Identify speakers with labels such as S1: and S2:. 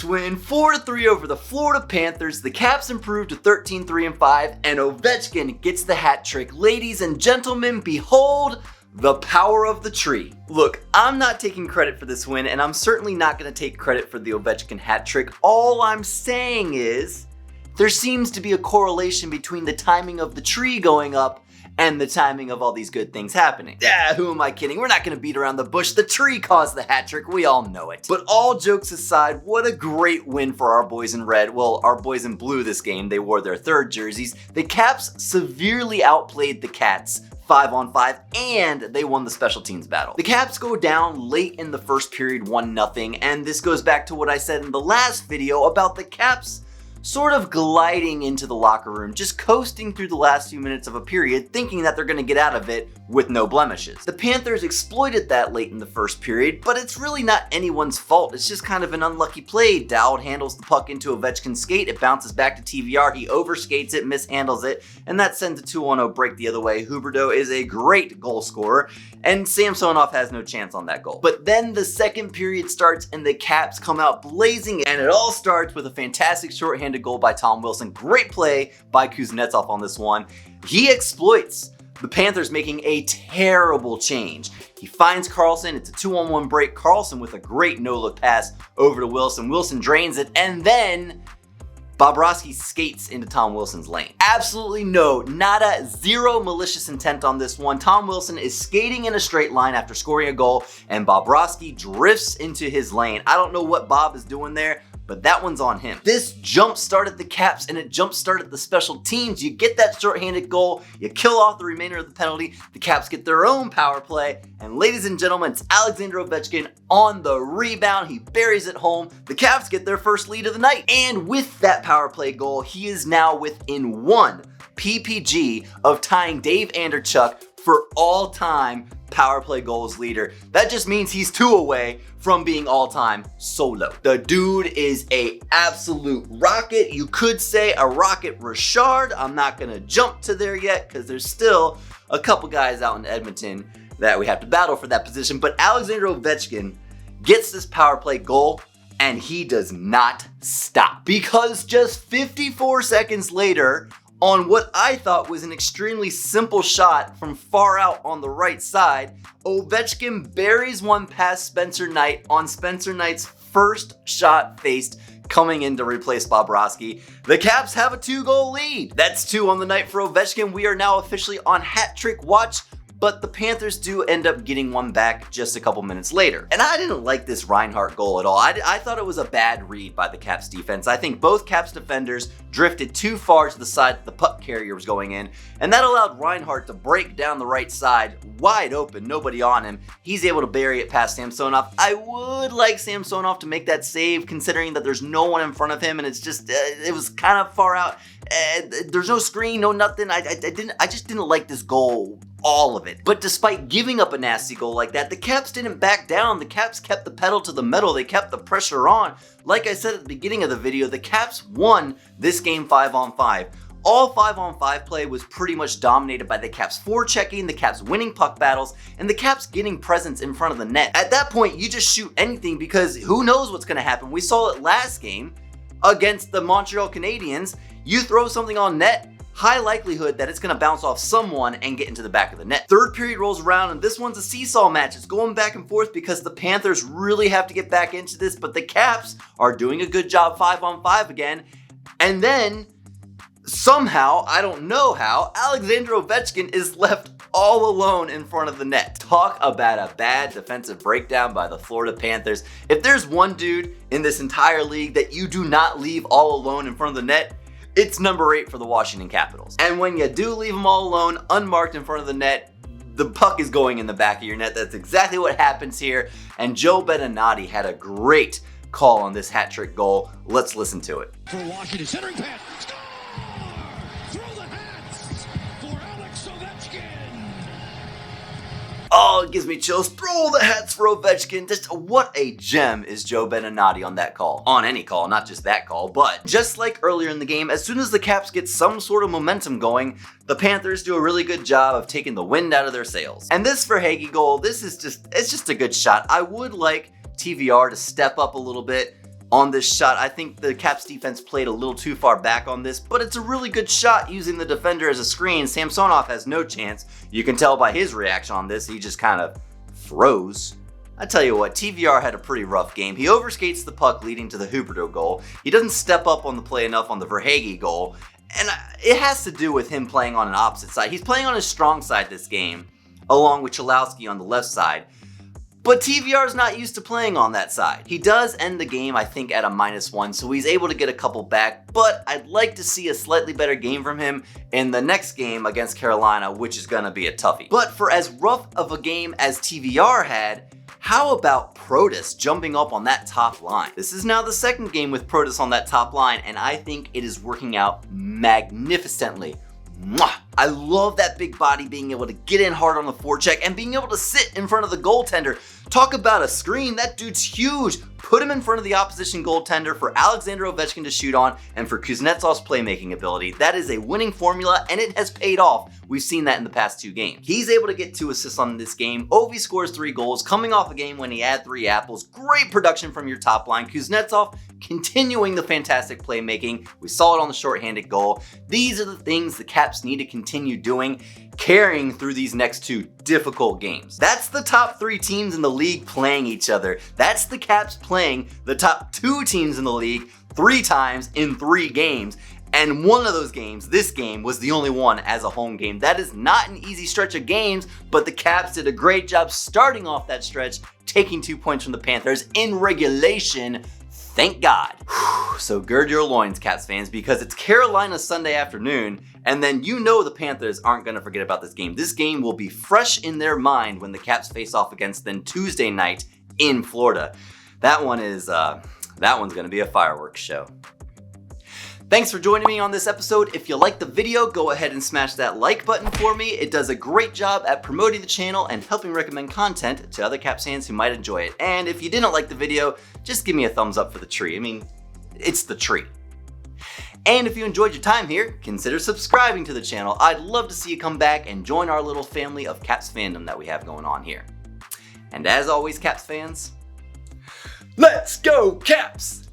S1: win, 4-3 over the Florida Panthers. The Caps improved to 13-3-5, and Ovechkin gets the hat trick. Ladies and gentlemen, behold the power of the tree. Look, I'm not taking credit for this win, and I'm certainly not going to take credit for the Ovechkin hat trick. All I'm saying is, there seems to be a correlation between the timing of the tree going up and the timing of all these good things happening. Yeah, who am I kidding? We're not gonna beat around the bush. The tree caused the hat trick, we all know it. But all jokes aside, what a great win for our boys in red. Well, our boys in blue this game, they wore their third jerseys. The Caps severely outplayed the Cats 5-on-5, and they won the special teams battle. The Caps go down late in the first period 1-0, and this goes back to what I said in the last video about the Caps sort of gliding into the locker room, just coasting through the last few minutes of a period, thinking that they're going to get out of it with no blemishes. The Panthers exploited that late in the first period, but it's really not anyone's fault. It's just kind of an unlucky play. Dowd handles the puck into Ovechkin's skate, it bounces back to TVR, he overskates it, mishandles it, and that sends a 2-1-0 break the other way. Huberdeau is a great goal scorer, and Samsonov has no chance on that goal. But then the second period starts and the Caps come out blazing, and it all starts with a fantastic shorthanded goal by Tom Wilson. Great play by Kuznetsov on this one. He exploits the Panthers making a terrible change. He finds Carlson, it's a 2-on-1 break. Carlson with a great no-look pass over to Wilson. Wilson drains it, and then Bobrovsky skates into Tom Wilson's lane. Absolutely zero malicious intent on this one. Tom Wilson is skating in a straight line after scoring a goal, and Bobrovsky drifts into his lane. I don't know what Bob is doing there, but that one's on him. This jump-started the Caps, and it jump-started the special teams. You get that shorthanded goal, you kill off the remainder of the penalty, the Caps get their own power play, and ladies and gentlemen, it's Alexander Ovechkin on the rebound. He buries it home. The Caps get their first lead of the night, and with that power play goal, he is now within 1 PPG of tying Dave Anderchuk for all-time power play goals leader. That just means he's 2 away from being all-time solo. The dude is a absolute rocket. You could say a rocket Richard. I'm not gonna jump to there yet because there's still a couple guys out in Edmonton that we have to battle for that position. But Alexander Ovechkin gets this power play goal, and he does not stop, because just 54 seconds later, on what I thought was an extremely simple shot from far out on the right side, Ovechkin buries one past Spencer Knight on Spencer Knight's first shot faced, coming in to replace Bobrovsky. The Caps have a 2-goal lead. That's 2 on the night for Ovechkin. We are now officially on hat trick watch, but the Panthers do end up getting one back just a couple minutes later. And I didn't like this Reinhart goal at all. I thought it was a bad read by the Caps defense. I think both Caps defenders drifted too far to the side that the puck carrier was going in, and that allowed Reinhart to break down the right side, wide open, nobody on him. He's able to bury it past Samsonov. I would like Samsonov to make that save, considering that there's no one in front of him, and it's just, it was kind of far out. There's no screen, no nothing. I just didn't like this goal, all of it. But despite giving up a nasty goal like that, the Caps didn't back down. The Caps kept the pedal to the metal. They kept the pressure on. Like I said at the beginning of the video, the Caps won this game 5-on-5. All 5-on-5 play was pretty much dominated by the Caps forechecking, the Caps winning puck battles, and the Caps getting presence in front of the net. At that point, you just shoot anything because who knows what's going to happen. We saw it last game against the Montreal Canadiens. You throw something on net, high likelihood that it's going to bounce off someone and get into the back of the net. Third period rolls around, and this one's a seesaw match. It's going back and forth because the Panthers really have to get back into this, but the Caps are doing a good job 5-on-5 again. And then somehow, I don't know how, Alexander Ovechkin is left all alone in front of the net. Talk about a bad defensive breakdown by the Florida Panthers. If there's one dude in this entire league that you do not leave all alone in front of the net, it's number 8 for the Washington Capitals. And when you do leave them all alone, unmarked in front of the net, the puck is going in the back of your net. That's exactly what happens here. And Joe Beninati had a great call on this hat trick goal. Let's listen to it.
S2: For Washington, centering pass. Score! Throw the hats for Alex Ovechkin.
S1: Oh, it gives me chills. Throw the hats for Ovechkin. Just what a gem is Joe Beninati on that call. On any call, not just that call. But just like earlier in the game, as soon as the Caps get some sort of momentum going, the Panthers do a really good job of taking the wind out of their sails. And this Verhaeghe goal, it's just a good shot. I would like TVR to step up a little bit. on this shot. I think the Caps defense played a little too far back on this, but it's a really good shot using the defender as a screen. Samsonov has no chance. You can tell by his reaction on this, he just kind of froze. I tell you what, TVR had a pretty rough game. He overskates the puck leading to the Huberdeau goal. He doesn't step up on the play enough on the Verhaeghe goal, and it has to do with him playing on an opposite side. He's playing on his strong side this game, along with Chalowski on the left side. But TVR is not used to playing on that side. He does end the game, I think, at a -1, so he's able to get a couple back, but I'd like to see a slightly better game from him in the next game against Carolina, which is going to be a toughie. But for as rough of a game as TVR had, how about Protas jumping up on that top line? This is now the second game with Protas on that top line, and I think it is working out magnificently. Mwah! I love that big body being able to get in hard on the forecheck and being able to sit in front of the goaltender. Talk about a screen, that dude's huge. Put him in front of the opposition goaltender for Alexander Ovechkin to shoot on and for Kuznetsov's playmaking ability. That is a winning formula and it has paid off. We've seen that in the past 2 games. He's able to get 2 assists on this game. Ovi scores 3 goals, coming off a game when he had 3 apples. Great production from your top line. Kuznetsov continuing the fantastic playmaking. We saw it on the shorthanded goal. These are the things the Caps need to continue doing, carrying through these next 2 difficult games. That's the top 3 teams in the league playing each other. That's the Caps playing the top 2 teams in the league 3 times in 3 games. And one of those games, this game, was the only one as a home game. That is not an easy stretch of games, but the Caps did a great job starting off that stretch, taking 2 points from the Panthers in regulation. Thank God. So gird your loins, Caps fans, because it's Carolina Sunday afternoon, and then you know the Panthers aren't going to forget about this game. This game will be fresh in their mind when the Caps face off against them Tuesday night in Florida. That one's going to be a fireworks show. Thanks for joining me on this episode. If you liked the video, go ahead and smash that like button for me. It does a great job at promoting the channel and helping recommend content to other Caps fans who might enjoy it. And if you didn't like the video, just give me a thumbs up for the tree. I mean, it's the tree. And if you enjoyed your time here, consider subscribing to the channel. I'd love to see you come back and join our little family of Caps fandom that we have going on here. And as always, Caps fans, let's go Caps!